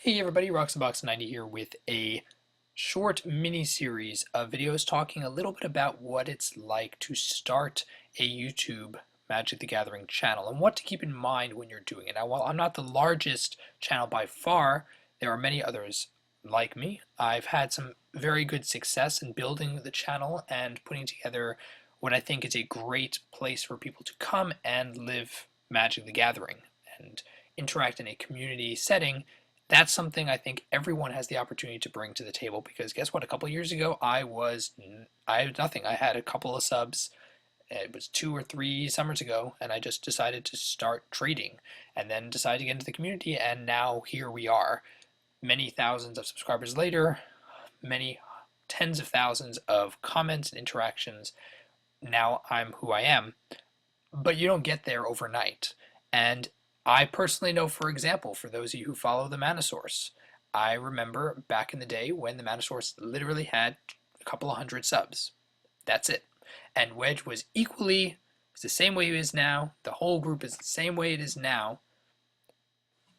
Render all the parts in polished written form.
Hey everybody, Roxabox90 here with a short mini-series of videos talking a little bit about what it's like to start a YouTube Magic the Gathering channel and what to keep in mind when you're doing it. Now, while I'm not the largest channel by far, there are many others like me. I've had some very good success in building the channel and putting together what I think is a great place for people to come and live Magic the Gathering and interact in a community setting. That's something I think everyone has the opportunity to bring to the table, because guess what? A couple of years ago, I had nothing. I had a couple of subs. It was 2 or 3 summers ago, and I just decided to start trading, and then decided to get into the community, and now here we are, many thousands of subscribers later, many tens of thousands of comments and interactions. Now I'm who I am, but you don't get there overnight. And I personally know, for example, for those of you who follow the Mana Source, I remember back in the day when the Mana Source literally had a couple of hundred subs. That's it. And Wedge was equally, it's the same way it is now. The whole group is the same way it is now.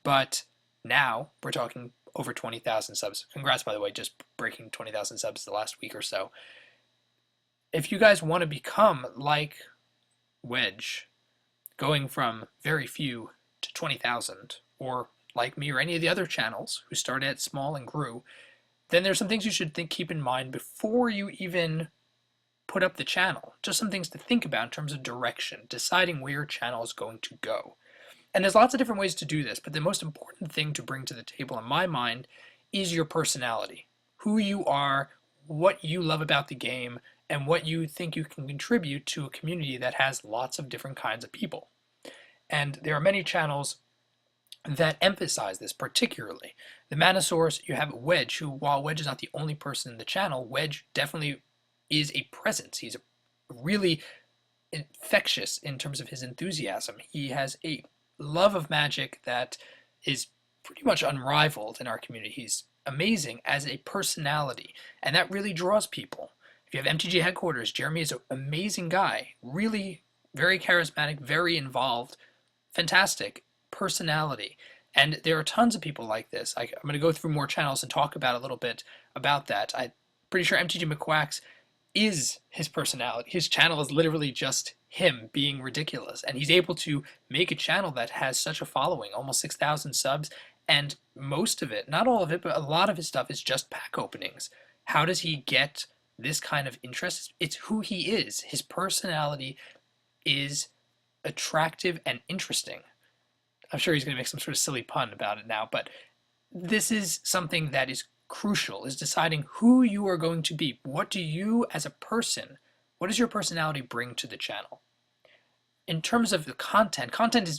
But now we're talking over 20,000 subs. Congrats, by the way, just breaking 20,000 subs the last week or so. If you guys want to become like Wedge, going from very few to 20,000, or like me or any of the other channels who started at small and grew, then there's some things you should keep in mind before you even put up the channel. Just some things to think about in terms of direction, deciding where your channel is going to go. And there's lots of different ways to do this, but the most important thing to bring to the table in my mind is your personality. Who you are, what you love about the game, and what you think you can contribute to a community that has lots of different kinds of people. And there are many channels that emphasize this particularly. The Mana Source, you have Wedge, who, while Wedge is not the only person in the channel, Wedge definitely is a presence. He's really infectious in terms of his enthusiasm. He has a love of Magic that is pretty much unrivaled in our community. He's amazing as a personality, and that really draws people. If you have MTG headquarters, Jeremy is an amazing guy, really very charismatic, very involved, fantastic personality. And there are tons of people like this. I'm going to go through more channels and talk about a little bit about that. I'm pretty sure MTG McQuacks is his personality. His channel is literally just him being ridiculous. And he's able to make a channel that has such a following, almost 6,000 subs, and most of it, not all of it, but a lot of his stuff is just pack openings. How does he get this kind of interest? It's who he is. His personality is attractive and interesting. I'm sure he's going to make some sort of silly pun about it now, but this is something that is crucial, is deciding who you are going to be. What do you as a person, what does your personality bring to the channel? In terms of the content, content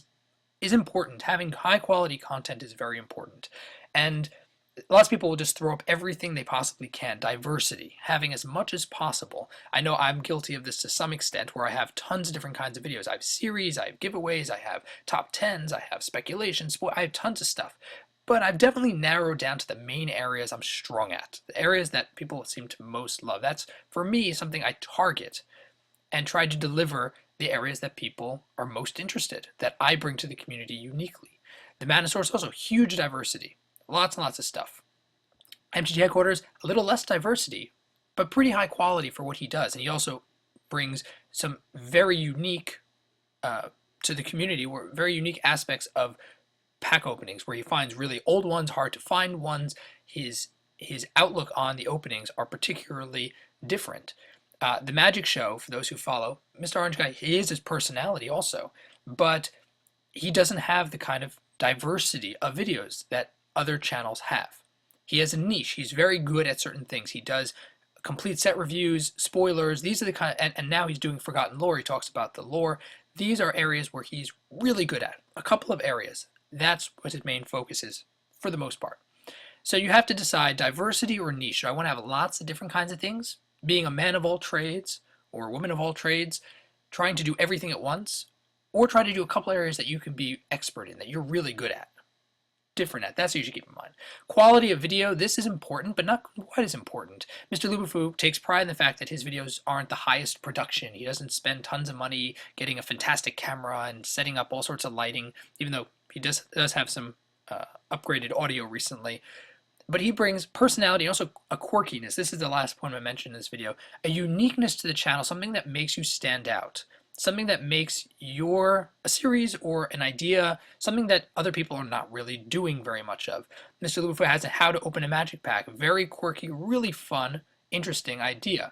is important. Having high quality content is very important. And lots of people will just throw up everything they possibly can. Diversity, having as much as possible. I know I'm guilty of this to some extent, where I have tons of different kinds of videos. I have series, I have giveaways, I have top 10s, I have speculations, I have tons of stuff. But I've definitely narrowed down to the main areas I'm strong at, the areas that people seem to most love. That's, for me, something I target and try to deliver the areas that people are most interested, that I bring to the community uniquely. The Mana Source also, huge diversity. Lots and lots of stuff. MTG Headquarters, a little less diversity, but pretty high quality for what he does. And he also brings some very unique to the community, very unique aspects of pack openings, where he finds really old ones, hard to find ones. His outlook on the openings are particularly different. The Magic Show, for those who follow, Mr. Orange Guy, he is his personality also, but he doesn't have the kind of diversity of videos that other channels have. He has a niche. He's very good at certain things. He does complete set reviews, spoilers. These are the kind of, and now he's doing Forgotten Lore. He talks about the lore. These are areas where he's really good at. A couple of areas. That's what his main focus is for the most part. So you have to decide diversity or niche. I want to have lots of different kinds of things. Being a man of all trades or a woman of all trades, trying to do everything at once, or try to do a couple areas that you can be expert in, that you're really good at. Different at. That's what you should keep in mind. Quality of video, this is important, but not quite as important. Mr. Lubufu takes pride in the fact that his videos aren't the highest production. He doesn't spend tons of money getting a fantastic camera and setting up all sorts of lighting, even though he does have some upgraded audio recently. But he brings personality and also a quirkiness. This is the last point I mentioned in this video. A uniqueness to the channel, something that makes you stand out. Something that makes a series or an idea, something that other people are not really doing very much of. Mr. Lufu has a how to open a magic pack. Very quirky, really fun, interesting idea.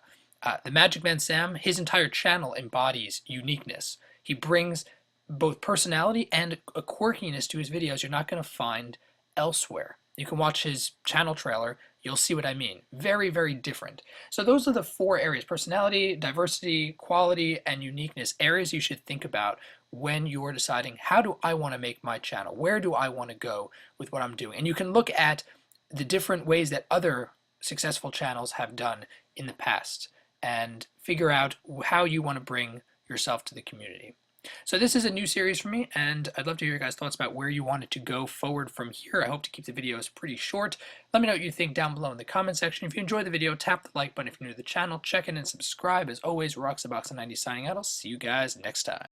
The Magic Man Sam, his entire channel embodies uniqueness. He brings both personality and a quirkiness to his videos you're not going to find elsewhere. You can watch his channel trailer, you'll see what I mean. Very, very different. So those are the 4 areas: personality, diversity, quality, and uniqueness. Areas you should think about when you're deciding, how do I want to make my channel? Where do I want to go with what I'm doing? And you can look at the different ways that other successful channels have done in the past and figure out how you want to bring yourself to the community. So this is a new series for me, and I'd love to hear your guys' thoughts about where you want it to go forward from here. I hope to keep the videos pretty short. Let me know what you think down below in the comment section. If you enjoyed the video, tap the like button. If you're new to the channel, check in and subscribe. As always, Roxabox90 signing out. I'll see you guys next time.